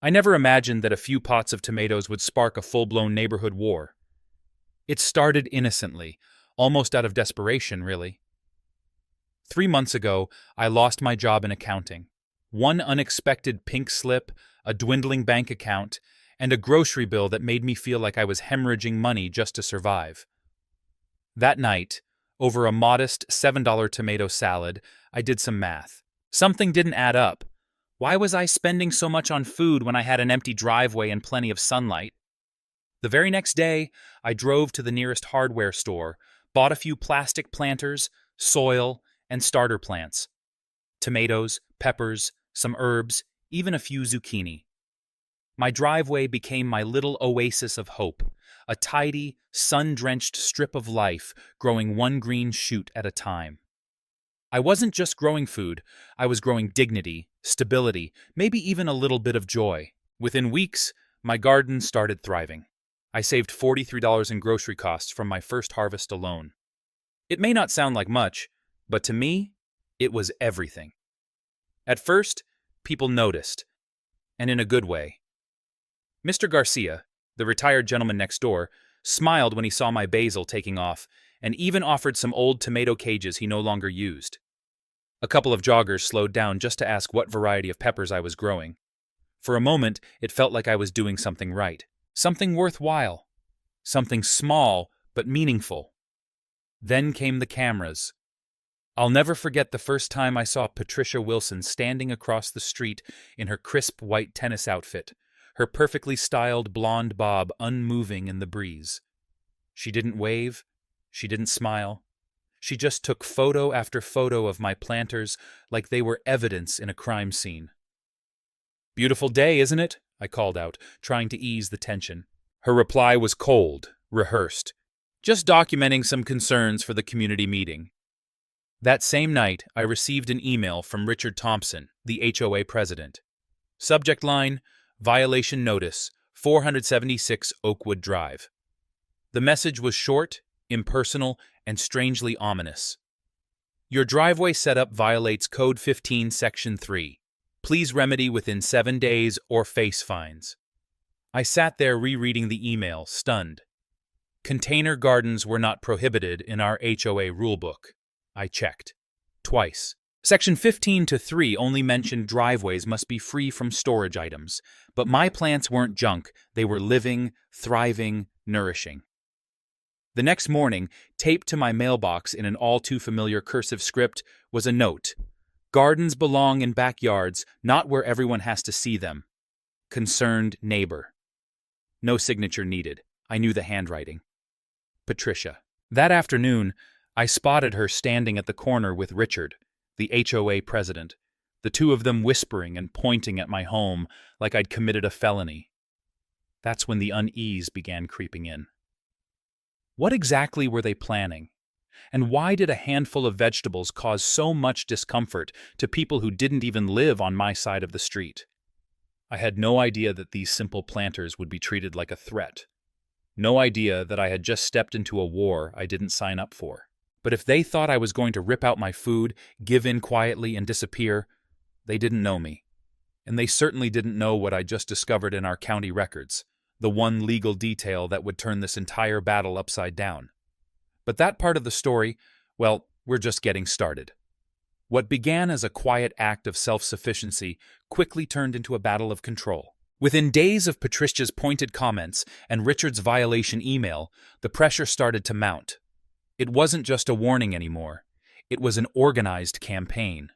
I never imagined that a few pots of tomatoes would spark a full-blown neighborhood war. It started innocently, almost out of desperation, really. 3 months ago, I lost my job in accounting. One unexpected pink slip, a dwindling bank account, and a grocery bill that made me feel like I was hemorrhaging money just to survive. That night, over a modest $7 tomato salad, I did some math. Something didn't add up. Why was I spending so much on food when I had an empty driveway and plenty of sunlight? The very next day, I drove to the nearest hardware store, bought a few plastic planters, soil, and starter plants. Tomatoes, peppers, some herbs, even a few zucchini. My driveway became my little oasis of hope, a tidy, sun-drenched strip of life growing one green shoot at a time. I wasn't just growing food, I was growing dignity, stability, maybe even a little bit of joy. Within weeks, my garden started thriving. I saved $43 in grocery costs from my first harvest alone. It may not sound like much, but to me, it was everything. At first, people noticed, and in a good way. Mr. Garcia, the retired gentleman next door, smiled when he saw my basil taking off, and even offered some old tomato cages he no longer used. A couple of joggers slowed down just to ask what variety of peppers I was growing. For a moment, it felt like I was doing something right, something worthwhile, something small but meaningful. Then came the cameras. I'll never forget the first time I saw Patricia Wilson standing across the street in her crisp white tennis outfit, her perfectly styled blonde bob unmoving in the breeze. She didn't wave, she didn't smile. She just took photo after photo of my planters like they were evidence in a crime scene. "Beautiful day, isn't it?" I called out, trying to ease the tension. Her reply was cold, rehearsed, just documenting some concerns for the community meeting. That same night, I received an email from Richard Thompson, the HOA president. Subject line, "Violation Notice, 476 Oakwood Drive." The message was short, impersonal, and strangely ominous. "Your driveway setup violates Code 15, Section 3. Please remedy within 7 days or face fines." I sat there rereading the email, stunned. Container gardens were not prohibited in our HOA rulebook. I checked. Twice. Section 15-3 only mentioned driveways must be free from storage items, but my plants weren't junk, they were living, thriving, nourishing. The next morning, taped to my mailbox in an all-too-familiar cursive script, was a note. "Gardens belong in backyards, not where everyone has to see them. Concerned neighbor." No signature needed. I knew the handwriting. Patricia. That afternoon, I spotted her standing at the corner with Richard, the HOA president, the two of them whispering and pointing at my home like I'd committed a felony. That's when the unease began creeping in. What exactly were they planning? And why did a handful of vegetables cause so much discomfort to people who didn't even live on my side of the street? I had no idea that these simple planters would be treated like a threat. No idea that I had just stepped into a war I didn't sign up for. But if they thought I was going to rip out my food, give in quietly, and disappear, they didn't know me. And they certainly didn't know what I just discovered in our county records, the one legal detail that would turn this entire battle upside down. But that part of the story, well, we're just getting started. What began as a quiet act of self-sufficiency quickly turned into a battle of control. Within days of Patricia's pointed comments and Richard's violation email, the pressure started to mount. It wasn't just a warning anymore. It was an organized campaign.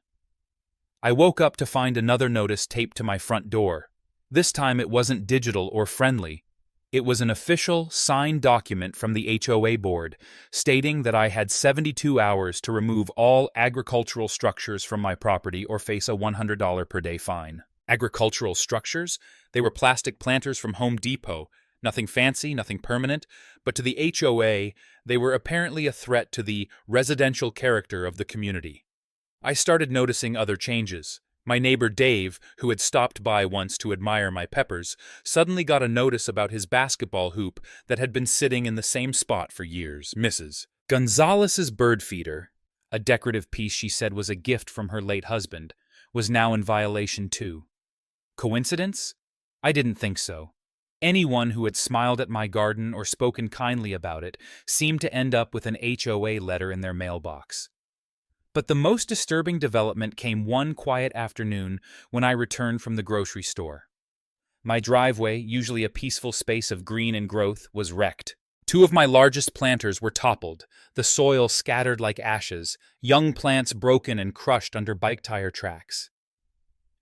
I woke up to find another notice taped to my front door. This time it wasn't digital or friendly. It was an official, signed document from the HOA board stating that I had 72 hours to remove all agricultural structures from my property or face a $100 per day fine. Agricultural structures? They were plastic planters from Home Depot. Nothing fancy, nothing permanent, but to the HOA, they were apparently a threat to the residential character of the community. I started noticing other changes. My neighbor Dave, who had stopped by once to admire my peppers, suddenly got a notice about his basketball hoop that had been sitting in the same spot for years. Mrs. Gonzalez's bird feeder, a decorative piece she said was a gift from her late husband, was now in violation too. Coincidence? I didn't think so. Anyone who had smiled at my garden or spoken kindly about it seemed to end up with an HOA letter in their mailbox. But the most disturbing development came one quiet afternoon when I returned from the grocery store. My driveway, usually a peaceful space of green and growth, was wrecked. Two of my largest planters were toppled, the soil scattered like ashes, young plants broken and crushed under bike tire tracks.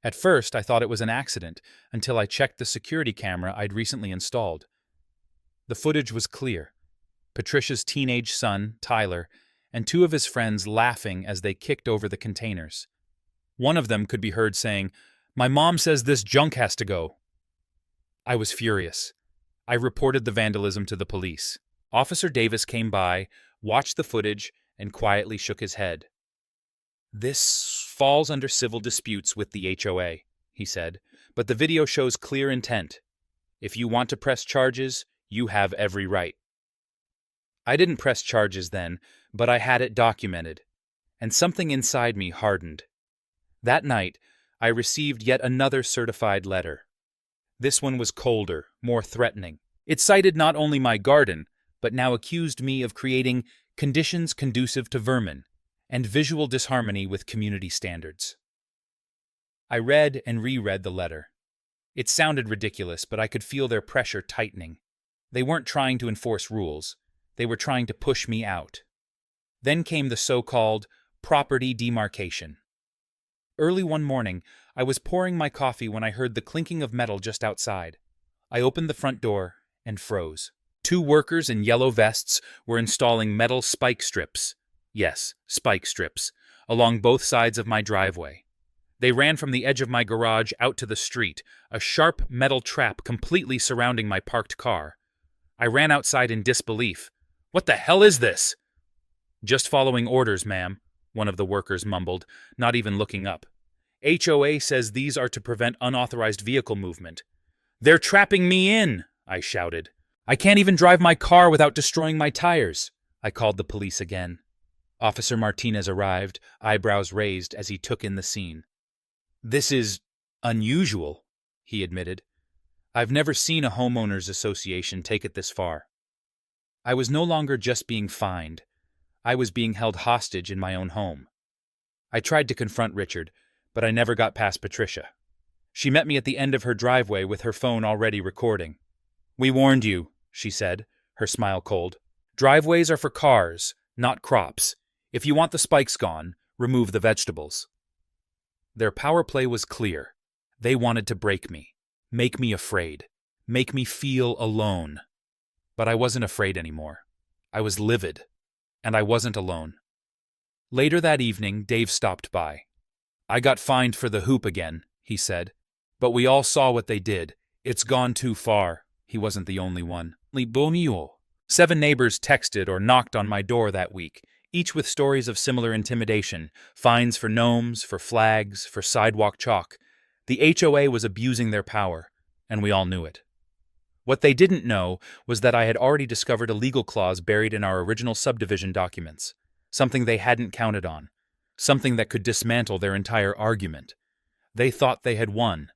At first, I thought it was an accident, until I checked the security camera I'd recently installed. The footage was clear. Patricia's teenage son, Tyler, and two of his friends laughing as they kicked over the containers. One of them could be heard saying, "My mom says this junk has to go." I was furious. I reported the vandalism to the police. Officer Davis came by, watched the footage, and quietly shook his head. "This falls under civil disputes with the HOA," he said, "but the video shows clear intent. If you want to press charges, you have every right." I didn't press charges then, but I had it documented, and something inside me hardened. That night, I received yet another certified letter. This one was colder, more threatening. It cited not only my garden, but now accused me of creating conditions conducive to vermin and visual disharmony with community standards. I read and reread the letter. It sounded ridiculous, but I could feel their pressure tightening. They weren't trying to enforce rules. They were trying to push me out. Then came the so-called property demarcation. Early one morning, I was pouring my coffee when I heard the clinking of metal just outside. I opened the front door and froze. Two workers in yellow vests were installing metal spike strips. Yes, spike strips, along both sides of my driveway. They ran from the edge of my garage out to the street, a sharp metal trap completely surrounding my parked car. I ran outside in disbelief. "What the hell is this?" "Just following orders, ma'am," one of the workers mumbled, not even looking up. "HOA says these are to prevent unauthorized vehicle movement." "They're trapping me in!" I shouted. "I can't even drive my car without destroying my tires." I called the police again. Officer Martinez arrived, eyebrows raised as he took in the scene. "This is unusual," he admitted. "I've never seen a homeowners association take it this far." I was no longer just being fined. I was being held hostage in my own home. I tried to confront Richard, but I never got past Patricia. She met me at the end of her driveway with her phone already recording. "We warned you," she said, her smile cold. "Driveways are for cars, not crops. If you want the spikes gone, remove the vegetables." Their power play was clear. They wanted to break me, make me afraid, make me feel alone. But I wasn't afraid anymore. I was livid, and I wasn't alone. Later that evening, Dave stopped by. "I got fined for the hoop again," he said. "But we all saw what they did. It's gone too far." He wasn't the only one. 7 neighbors texted or knocked on my door that week, each with stories of similar intimidation, fines for gnomes, for flags, for sidewalk chalk. The HOA was abusing their power, and we all knew it. What they didn't know was that I had already discovered a legal clause buried in our original subdivision documents, something they hadn't counted on, something that could dismantle their entire argument. They thought they had won,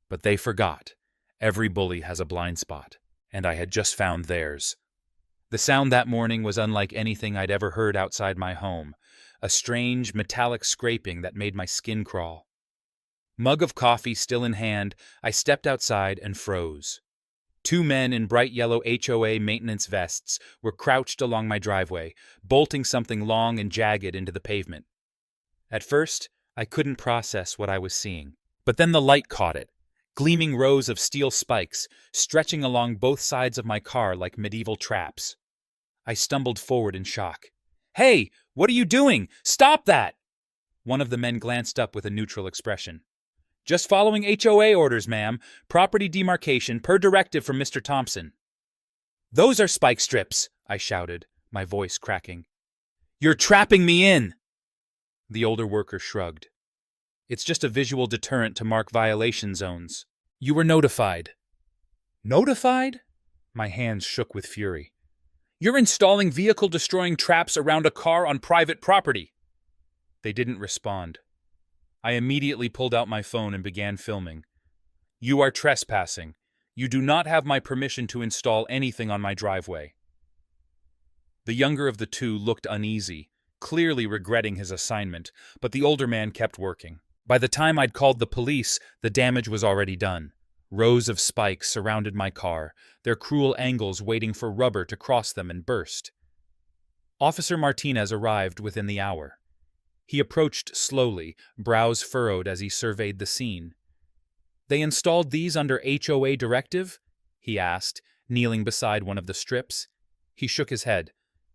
but they forgot. Every bully has a blind spot, and I had just found theirs. The sound that morning was unlike anything I'd ever heard outside my home, a strange, metallic scraping that made my skin crawl. Mug of coffee still in hand, I stepped outside and froze. 2 men in bright yellow HOA maintenance vests were crouched along my driveway, bolting something long and jagged into the pavement. At first, I couldn't process what I was seeing, but then the light caught it. Gleaming rows of steel spikes, stretching along both sides of my car like medieval traps. I stumbled forward in shock. "Hey, what are you doing? Stop that!" One of the men glanced up with a neutral expression. "Just following HOA orders, ma'am. Property demarcation per directive from Mr. Thompson." "Those are spike strips," I shouted, my voice cracking. "You're trapping me in!" The older worker shrugged. "It's just a visual deterrent to mark violation zones. You were notified." "Notified?" My hands shook with fury. "You're installing vehicle-destroying traps around a car on private property." They didn't respond. I immediately pulled out my phone and began filming. "You are trespassing. You do not have my permission to install anything on my driveway." The younger of the two looked uneasy, clearly regretting his assignment, but the older man kept working. By the time I'd called the police, the damage was already done. Rows of spikes surrounded my car, their cruel angles waiting for rubber to cross them and burst. Officer Martinez arrived within the hour. He approached slowly, brows furrowed as he surveyed the scene. "They installed these under HOA directive?" he asked, kneeling beside one of the strips. He shook his head.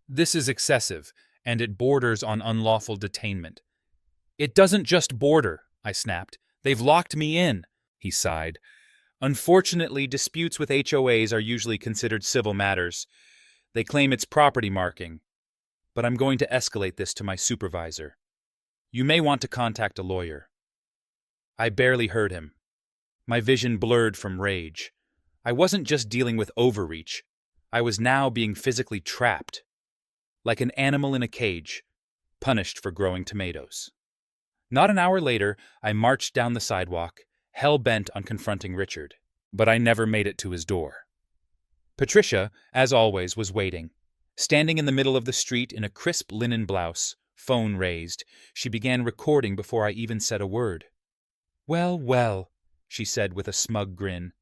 "This is excessive, and it borders on unlawful detainment." "It doesn't just border," I snapped. "They've locked me in," he sighed. "Unfortunately, disputes with HOAs are usually considered civil matters. They claim it's property marking. But I'm going to escalate this to my supervisor. You may want to contact a lawyer." I barely heard him. My vision blurred from rage. I wasn't just dealing with overreach. I was now being physically trapped, like an animal in a cage, punished for growing tomatoes. Not an hour later, I marched down the sidewalk, hell-bent on confronting Richard. But I never made it to his door. Patricia, as always, was waiting. Standing in the middle of the street in a crisp linen blouse, phone raised, she began recording before I even said a word. "Well, well," she said with a smug grin.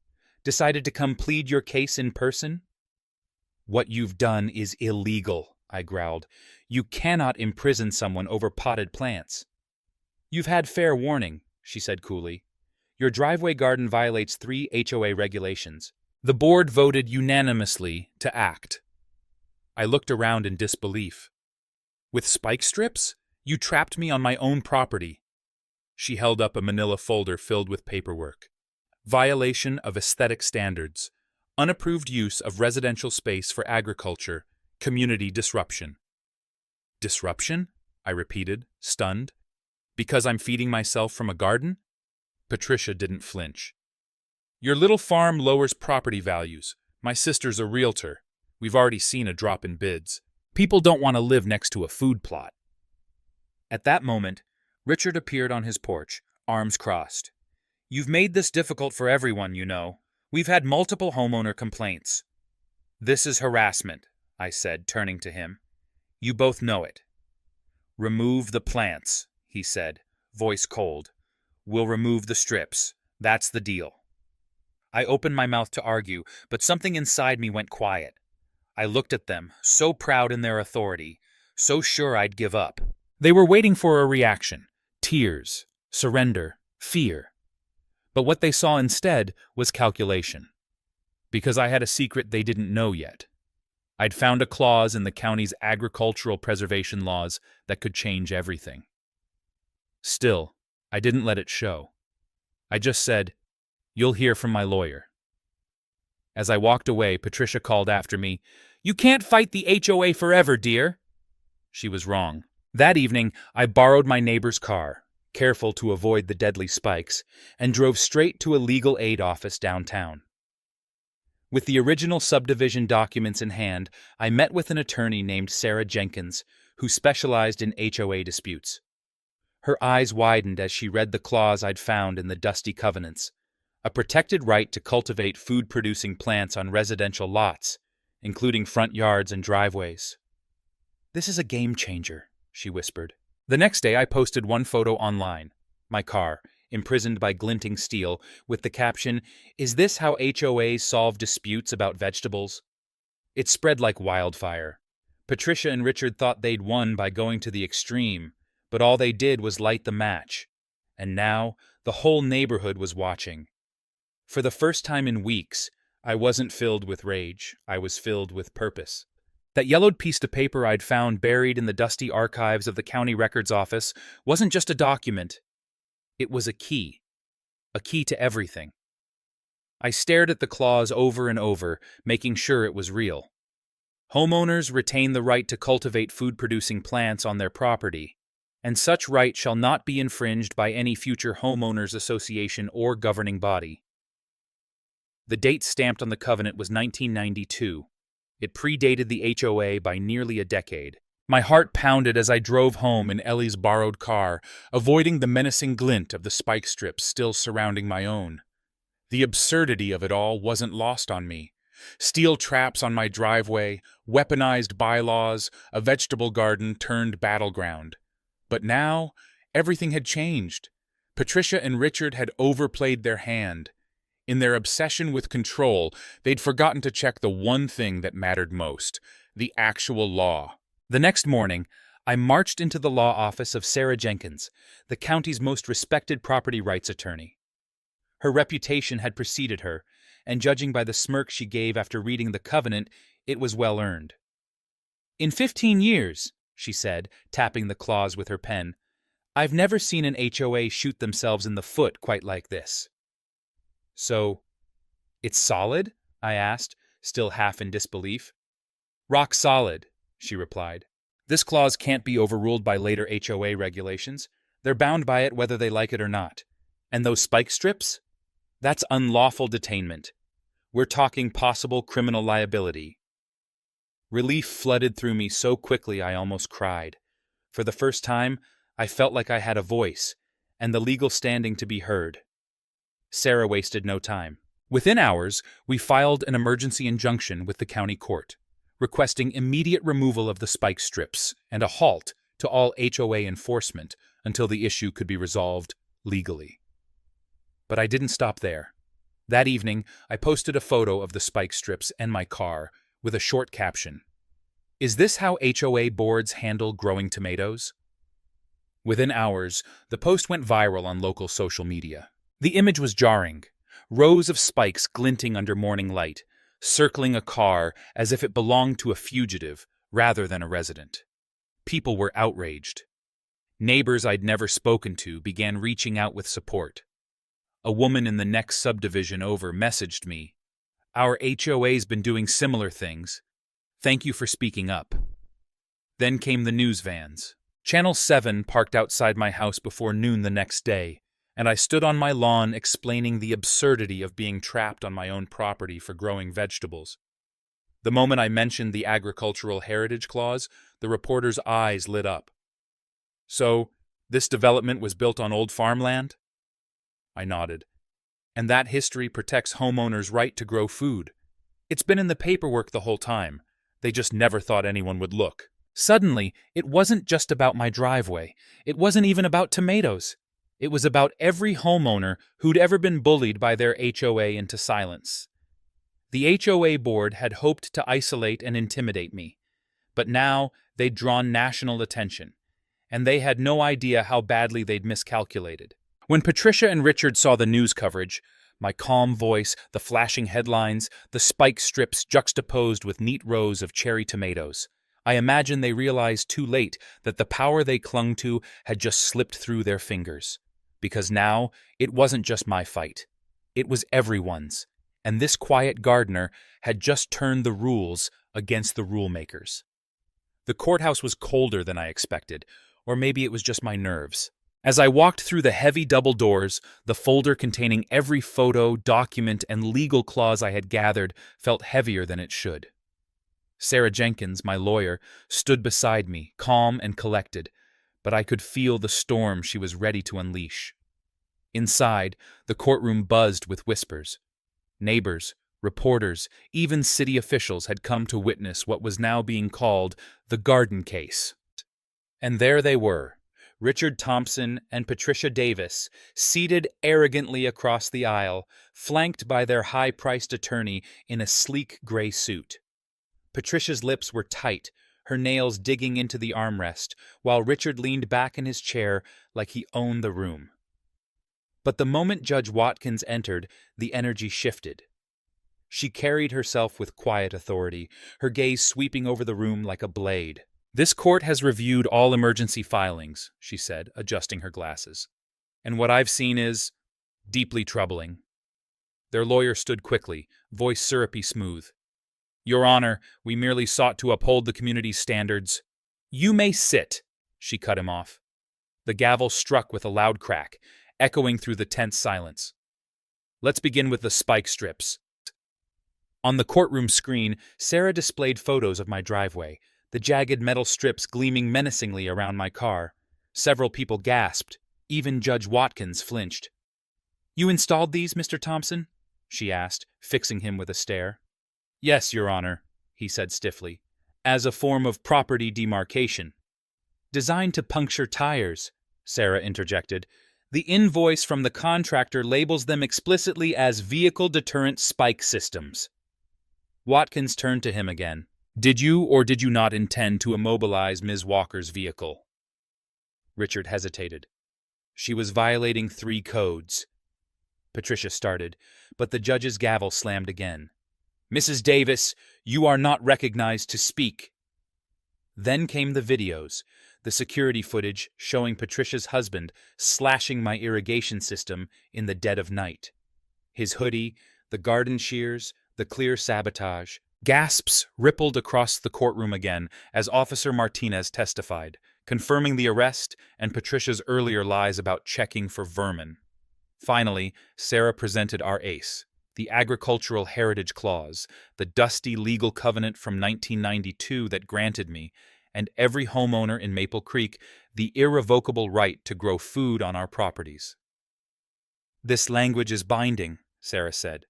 "Decided to come plead your case in person?" "What you've done is illegal," I growled. "You cannot imprison someone over potted plants." "You've had fair warning," she said coolly. "Your driveway garden violates 3 HOA regulations. The board voted unanimously to act." I looked around in disbelief. "With spike strips? You trapped me on my own property." She held up a manila folder filled with paperwork. "Violation of aesthetic standards. Unapproved use of residential space for agriculture. Community disruption." "Disruption?" I repeated, stunned. "Because I'm feeding myself from a garden?" Patricia didn't flinch. "Your little farm lowers property values. My sister's a realtor. We've already seen a drop in bids. People don't want to live next to a food plot." At that moment, Richard appeared on his porch, arms crossed. "You've made this difficult for everyone, you know. We've had multiple homeowner complaints." "This is harassment," I said, turning to him. "You both know it." "Remove the plants," he said, voice cold. "We'll remove the strips. That's the deal." I opened my mouth to argue, but something inside me went quiet. I looked at them, so proud in their authority, so sure I'd give up. They were waiting for a reaction. Tears, surrender, fear. But what they saw instead was calculation. Because I had a secret they didn't know yet. I'd found a clause in the county's agricultural preservation laws that could change everything. Still, I didn't let it show. I just said, "You'll hear from my lawyer." As I walked away, Patricia called after me, "You can't fight the HOA forever, dear." She was wrong. That evening, I borrowed my neighbor's car, careful to avoid the deadly spikes, and drove straight to a legal aid office downtown. With the original subdivision documents in hand, I met with an attorney named Sarah Jenkins, who specialized in HOA disputes. Her eyes widened as she read the clause I'd found in the dusty covenants. A protected right to cultivate food-producing plants on residential lots, including front yards and driveways. "This is a game changer," she whispered. The next day I posted one photo online, my car, imprisoned by glinting steel, with the caption, "Is this how HOAs solve disputes about vegetables?" It spread like wildfire. Patricia and Richard thought they'd won by going to the extreme, but all they did was light the match. And now, the whole neighborhood was watching. For the first time in weeks, I wasn't filled with rage, I was filled with purpose. That yellowed piece of paper I'd found buried in the dusty archives of the county records office wasn't just a document. It was a key to everything. I stared at the clause over and over, making sure it was real. Homeowners retain the right to cultivate food-producing plants on their property, and such right shall not be infringed by any future homeowners association or governing body. The date stamped on the covenant was 1992. It predated the HOA by nearly a decade. My heart pounded as I drove home in Ellie's borrowed car, avoiding the menacing glint of the spike strips still surrounding my own. The absurdity of it all wasn't lost on me. Steel traps on my driveway, weaponized bylaws, a vegetable garden turned battleground. But now, everything had changed. Patricia and Richard had overplayed their hand. In their obsession with control, they'd forgotten to check the one thing that mattered most, the actual law. The next morning, I marched into the law office of Sarah Jenkins, the county's most respected property rights attorney. Her reputation had preceded her, and judging by the smirk she gave after reading the covenant, it was well earned. "In 15 years," she said, tapping the clause with her pen, "I've never seen an HOA shoot themselves in the foot quite like this." "So, it's solid?" I asked, still half in disbelief. "Rock solid," she replied. "This clause can't be overruled by later HOA regulations. They're bound by it whether they like it or not. And those spike strips? That's unlawful detainment. We're talking possible criminal liability." Relief flooded through me so quickly I almost cried. For the first time, I felt like I had a voice, and the legal standing to be heard. Sarah wasted no time. Within hours, we filed an emergency injunction with the county court, requesting immediate removal of the spike strips and a halt to all HOA enforcement until the issue could be resolved legally. But I didn't stop there. That evening, I posted a photo of the spike strips and my car with a short caption. "Is this how HOA boards handle growing tomatoes?" Within hours, the post went viral on local social media. The image was jarring. Rows of spikes glinting under morning light, circling a car as if it belonged to a fugitive rather than a resident. People were outraged. Neighbors I'd never spoken to began reaching out with support. A woman in the next subdivision over messaged me, "Our HOA's been doing similar things. Thank you for speaking up." Then came the news vans. Channel 7 parked outside my house before noon the next day, and I stood on my lawn explaining the absurdity of being trapped on my own property for growing vegetables. The moment I mentioned the agricultural heritage clause, the reporter's eyes lit up. "So, this development was built on old farmland?" I nodded. "And that history protects homeowners' right to grow food. It's been in the paperwork the whole time. They just never thought anyone would look." Suddenly, it wasn't just about my driveway. It wasn't even about tomatoes. It was about every homeowner who'd ever been bullied by their HOA into silence. The HOA board had hoped to isolate and intimidate me, but now they'd drawn national attention, and they had no idea how badly they'd miscalculated. When Patricia and Richard saw the news coverage, my calm voice, the flashing headlines, the spike strips juxtaposed with neat rows of cherry tomatoes, I imagine they realized too late that the power they clung to had just slipped through their fingers. Because now, it wasn't just my fight. It was everyone's, and this quiet gardener had just turned the rules against the rule-makers. The courthouse was colder than I expected, or maybe it was just my nerves. As I walked through the heavy double doors, the folder containing every photo, document, and legal clause I had gathered felt heavier than it should. Sarah Jenkins, my lawyer, stood beside me, calm and collected, but I could feel the storm she was ready to unleash. Inside, the courtroom buzzed with whispers. Neighbors, reporters, even city officials had come to witness what was now being called the garden case. And there they were, Richard Thompson and Patricia Davis, seated arrogantly across the aisle, flanked by their high-priced attorney in a sleek gray suit. Patricia's lips were tight, her nails digging into the armrest, while Richard leaned back in his chair like he owned the room. But the moment Judge Watkins entered, the energy shifted. She carried herself with quiet authority, her gaze sweeping over the room like a blade. "This court has reviewed all emergency filings," she said, adjusting her glasses. "And what I've seen is deeply troubling." Their lawyer stood quickly, voice syrupy smooth. "Your Honor, we merely sought to uphold the community's standards." "You may sit," she cut him off. The gavel struck with a loud crack, echoing through the tense silence. "Let's begin with the spike strips." On the courtroom screen, Sarah displayed photos of my driveway, the jagged metal strips gleaming menacingly around my car. Several people gasped. Even Judge Watkins flinched. "You installed these, Mr. Thompson?" she asked, fixing him with a stare. Yes, Your Honor, he said stiffly, as a form of property demarcation. Designed to puncture tires, Sarah interjected. The invoice from the contractor labels them explicitly as vehicle deterrent spike systems. Watkins turned to him again. Did you or did you not intend to immobilize Ms. Walker's vehicle? Richard hesitated. She was violating 3 codes. Patricia started, but the judge's gavel slammed again. Mrs. Davis, you are not recognized to speak. Then came the videos, the security footage showing Patricia's husband slashing my irrigation system in the dead of night. His hoodie, the garden shears, the clear sabotage. Gasps rippled across the courtroom again as Officer Martinez testified, confirming the arrest and Patricia's earlier lies about checking for vermin. Finally, Sarah presented our ace, the Agricultural Heritage Clause, the dusty legal covenant from 1992 that granted me, and every homeowner in Maple Creek, the irrevocable right to grow food on our properties. This language is binding, Sarah said.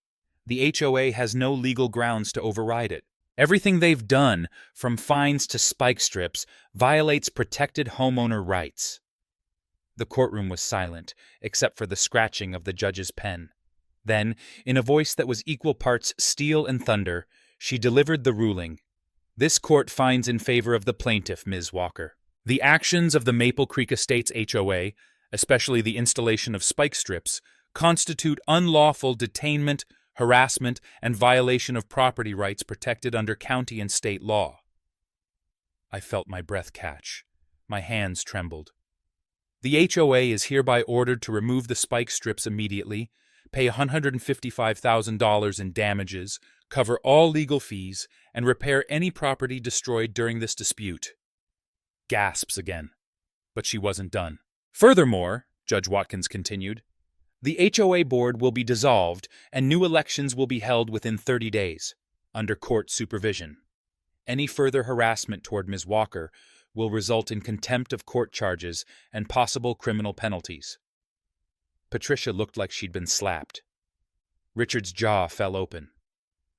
The HOA has no legal grounds to override it. Everything they've done, from fines to spike strips, violates protected homeowner rights. The courtroom was silent, except for the scratching of the judge's pen. Then, in a voice that was equal parts steel and thunder, she delivered the ruling. This court finds in favor of the plaintiff, Ms. Walker. The actions of the Maple Creek Estates HOA, especially the installation of spike strips, constitute unlawful detainment, harassment, and violation of property rights protected under county and state law. I felt my breath catch. My hands trembled. The HOA is hereby ordered to remove the spike strips immediately, pay $155,000 in damages, cover all legal fees, and repair any property destroyed during this dispute. Gasps again. But she wasn't done. Furthermore, Judge Watkins continued, the HOA board will be dissolved and new elections will be held within 30 days, under court supervision. Any further harassment toward Ms. Walker will result in contempt of court charges and possible criminal penalties. Patricia looked like she'd been slapped. Richard's jaw fell open.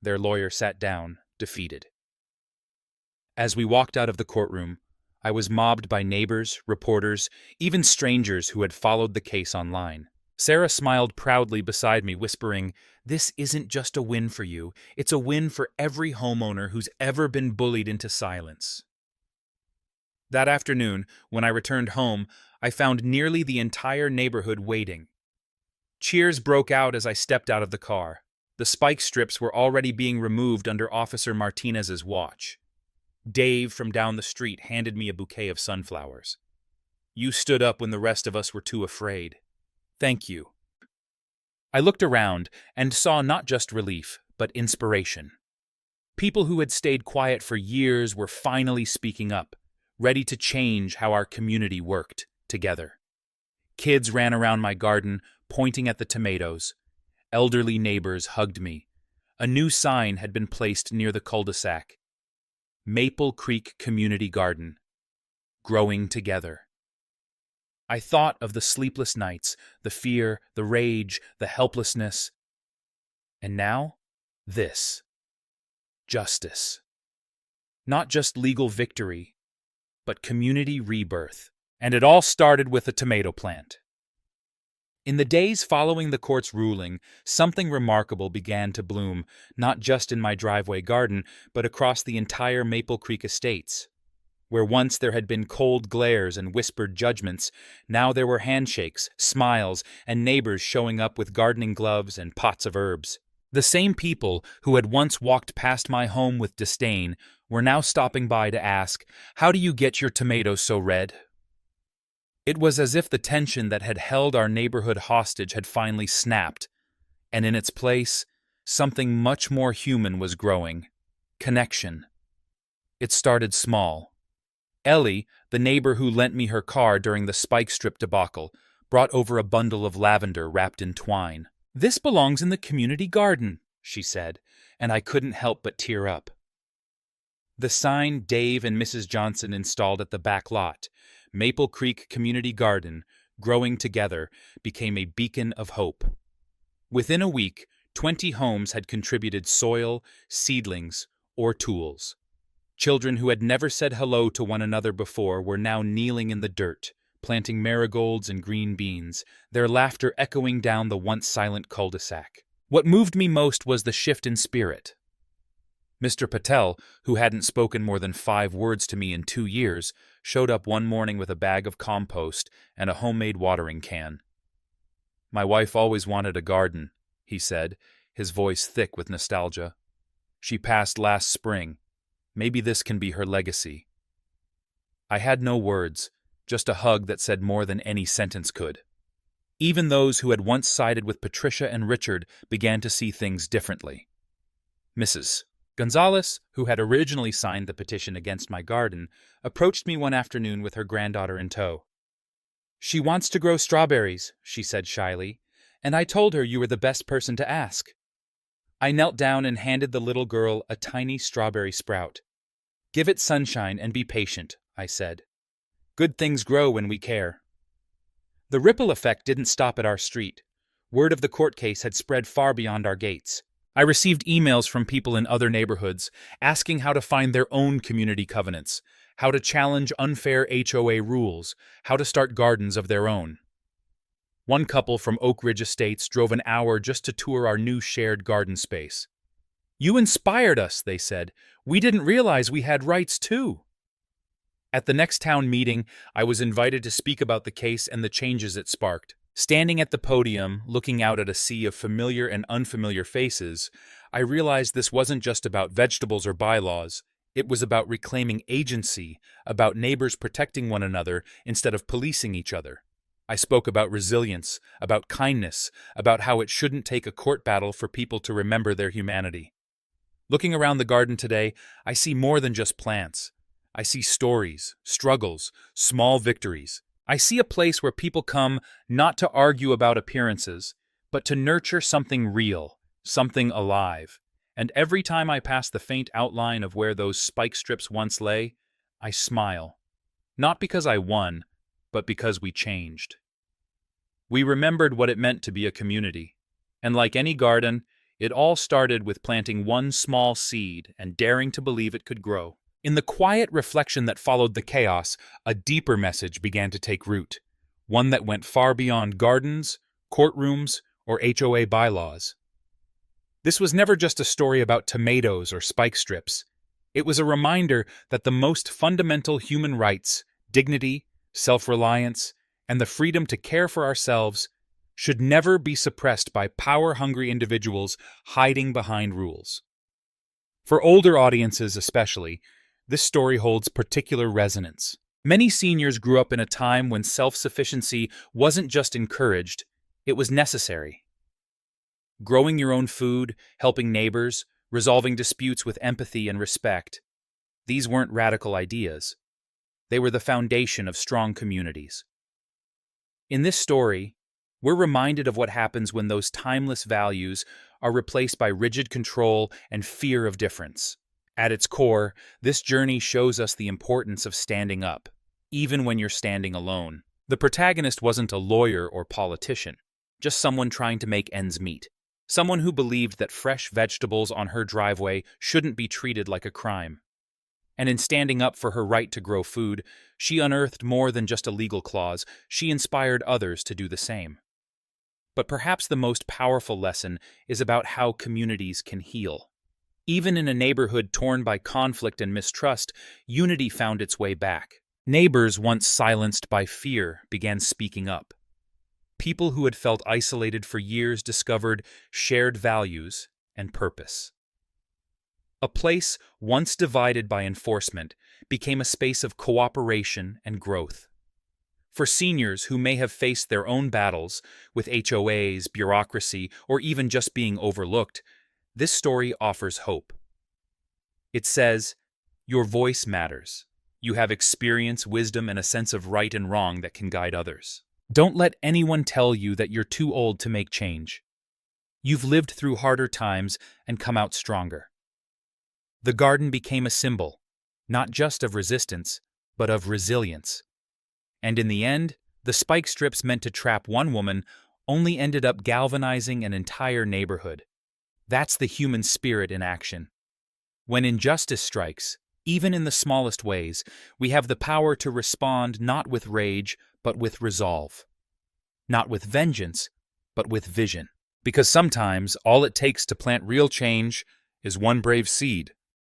Their lawyer sat down, defeated. As we walked out of the courtroom, I was mobbed by neighbors, reporters, even strangers who had followed the case online. Sarah smiled proudly beside me, whispering, "This isn't just a win for you, it's a win for every homeowner who's ever been bullied into silence." That afternoon, when I returned home, I found nearly the entire neighborhood waiting. Cheers broke out as I stepped out of the car. The spike strips were already being removed under Officer Martinez's watch. Dave from down the street handed me a bouquet of sunflowers. "You stood up when the rest of us were too afraid. Thank you." I looked around and saw not just relief, but inspiration. People who had stayed quiet for years were finally speaking up, ready to change how our community worked together. Kids ran around my garden, pointing at the tomatoes. Elderly neighbors hugged me. A new sign had been placed near the cul-de-sac. Maple Creek Community Garden. Growing together. I thought of the sleepless nights, the fear, the rage, the helplessness. And now, this. Justice. Not just legal victory, but community rebirth. And it all started with a tomato plant. In the days following the court's ruling, something remarkable began to bloom, not just in my driveway garden, but across the entire Maple Creek Estates. Where once there had been cold glares and whispered judgments, now there were handshakes, smiles, and neighbors showing up with gardening gloves and pots of herbs. The same people who had once walked past my home with disdain were now stopping by to ask, "How do you get your tomatoes so red?" It was as if the tension that had held our neighborhood hostage had finally snapped, and in its place, something much more human was growing. Connection. It started small. Ellie, the neighbor who lent me her car during the spike strip debacle, brought over a bundle of lavender wrapped in twine. "This belongs in the community garden," she said, and I couldn't help but tear up. The sign Dave and Mrs. Johnson installed at the back lot, Maple Creek Community Garden, growing together, became a beacon of hope. Within a week, 20 homes had contributed soil, seedlings, or tools. Children who had never said hello to one another before were now kneeling in the dirt, planting marigolds and green beans, their laughter echoing down the once silent cul-de-sac. What moved me most was the shift in spirit. Mr. Patel, who hadn't spoken more than 5 words to me in 2 years, showed up one morning with a bag of compost and a homemade watering can. "My wife always wanted a garden," he said, his voice thick with nostalgia. "She passed last spring. Maybe this can be her legacy." I had no words, just a hug that said more than any sentence could. Even those who had once sided with Patricia and Richard began to see things differently. Mrs. Gonzalez, who had originally signed the petition against my garden, approached me one afternoon with her granddaughter in tow. "She wants to grow strawberries," she said shyly, "and I told her you were the best person to ask." I knelt down and handed the little girl a tiny strawberry sprout. "Give it sunshine and be patient," I said. "Good things grow when we care." The ripple effect didn't stop at our street. Word of the court case had spread far beyond our gates. I received emails from people in other neighborhoods asking how to find their own community covenants, how to challenge unfair HOA rules, how to start gardens of their own. One couple from Oak Ridge Estates drove an hour just to tour our new shared garden space. "You inspired us," they said. "We didn't realize we had rights too." At the next town meeting, I was invited to speak about the case and the changes it sparked. Standing at the podium, looking out at a sea of familiar and unfamiliar faces, I realized this wasn't just about vegetables or bylaws. It was about reclaiming agency, about neighbors protecting one another instead of policing each other. I spoke about resilience, about kindness, about how it shouldn't take a court battle for people to remember their humanity. Looking around the garden today, I see more than just plants. I see stories, struggles, small victories. I see a place where people come not to argue about appearances, but to nurture something real, something alive. And every time I pass the faint outline of where those spike strips once lay, I smile. Not because I won, but because we changed. We remembered what it meant to be a community. And like any garden, it all started with planting one small seed and daring to believe it could grow. In the quiet reflection that followed the chaos, a deeper message began to take root, one that went far beyond gardens, courtrooms, or HOA bylaws. This was never just a story about tomatoes or spike strips. It was a reminder that the most fundamental human rights, dignity, self-reliance, and the freedom to care for ourselves should never be suppressed by power-hungry individuals hiding behind rules. For older audiences especially, this story holds particular resonance. Many seniors grew up in a time when self-sufficiency wasn't just encouraged, it was necessary. Growing your own food, helping neighbors, resolving disputes with empathy and respect, these weren't radical ideas. They were the foundation of strong communities. In this story, we're reminded of what happens when those timeless values are replaced by rigid control and fear of difference. At its core, this journey shows us the importance of standing up, even when you're standing alone. The protagonist wasn't a lawyer or politician, just someone trying to make ends meet. Someone who believed that fresh vegetables on her driveway shouldn't be treated like a crime. And in standing up for her right to grow food, she unearthed more than just a legal clause. She inspired others to do the same. But perhaps the most powerful lesson is about how communities can heal. Even in a neighborhood torn by conflict and mistrust, unity found its way back. Neighbors once silenced by fear began speaking up. People who had felt isolated for years discovered shared values and purpose. A place once divided by enforcement became a space of cooperation and growth. For seniors who may have faced their own battles with HOAs, bureaucracy, or even just being overlooked, this story offers hope. It says, your voice matters. You have experience, wisdom, and a sense of right and wrong that can guide others. Don't let anyone tell you that you're too old to make change. You've lived through harder times and come out stronger. The garden became a symbol, not just of resistance, but of resilience. And in the end, the spike strips meant to trap one woman only ended up galvanizing an entire neighborhood. That's the human spirit in action. When injustice strikes, even in the smallest ways, we have the power to respond not with rage, but with resolve. Not with vengeance, but with vision. Because sometimes all it takes to plant real change is one brave seed.